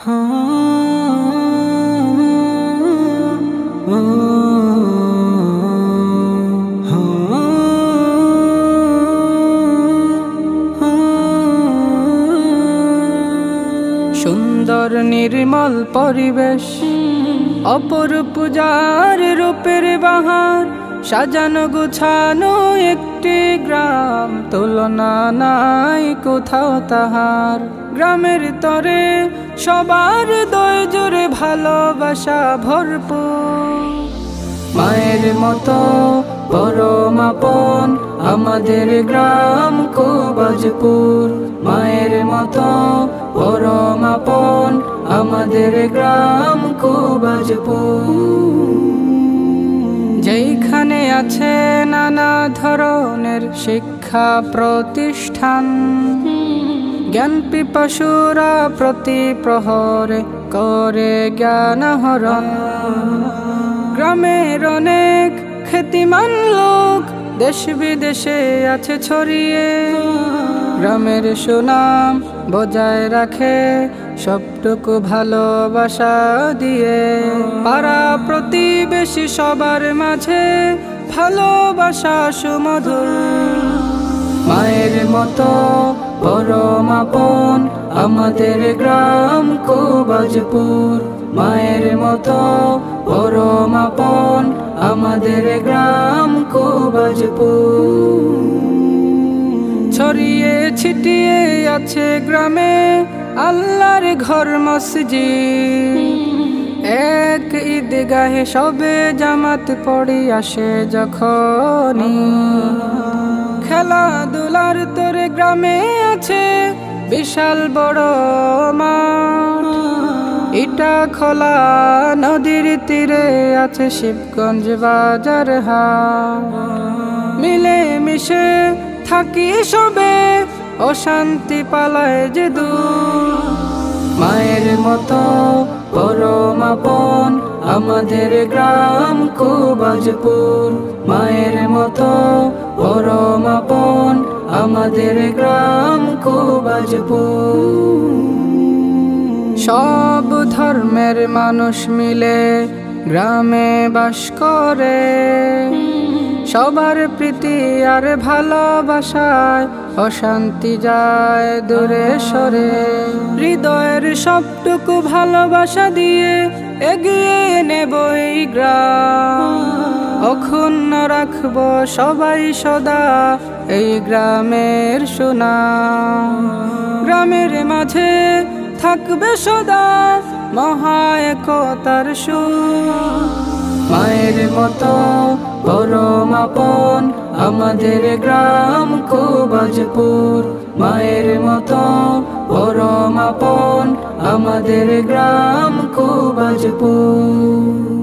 সুন্দর নির্মল পরিবেশ, অপরূপ যার রূপের বাহার, সাজানো গুছানো একটি গ্রাম, তুলনা নাই কোথাও তাহার। গ্রামের তরে সবার হৃদয় জুড়ে ভালোবাসা ভরপুর, মায়ের মতো পরম আপন আমাদের গ্রাম কোবাজপুর। মায়ের মতো পরম আপন আমাদের গ্রাম কোবাজপুর। যেইখানে আছে নানা ধরনের শিক্ষা প্রতিষ্ঠান, জ্ঞান পিপাসুরা প্রতি প্রহরে করে জ্ঞান আহরণ। গ্রামের অনেক খ্যাতিমান লোক দেশ বিদেশে আছে ছড়িয়ে, গ্রামের সুনাম বজায় রাখে সবটুকু ভালোবাসা দিয়ে। পাড়া প্রতিবেশী সবার মাঝে ভালোবাসা সুমধুর। মায়ের মতো পরম আপন আমাদের গ্রাম কোবাজপুর। মায়ের মতো পরম আপন আমাদের গ্রাম কোবাজপুর। ছড়িয়ে ছিটিয়ে আছে গ্রামে আল্লাহর ঘর মসজিদ, এক ঈদগাহে সবে জামাত পড়ি আসে যখনই। খেলাধুলার তোরে গ্রামে আছে বিশাল বড় মাঠ, ইটা খোলা নদীর তীরে আছে শিবগঞ্জ বাজার হাট। মিলে মিশে থাকি সবে অশান্তি পালায় যে দূর। মায়ের মতো পরম আপন আমাদের গ্রাম কোবাজপুর। মায়ের মতো পরম আপন আমাদের গ্রাম কোবাজপুর। সব ধর্মের মানুষ মিলে গ্রামে বাস করে, সবার প্রীতি আর ভালোবাসায় অশান্তি যায় দূরে সরে। হৃদয়ের সবটুকু ভালোবাসা দিয়ে এগিয়ে নেব এই গ্রাম, অক্ষুণ্ণ রাখবো সবাই সদা এই গ্রামের সুনাম। গ্রামের মাঝে থাকবে সদা মহা একতার সুর। মায়ের মতো পরম আপন আমাদের গ্রাম কোবাজপুর। মায়ের মতো পরম আপন আমাদের গ্রাম কোবাজপুর।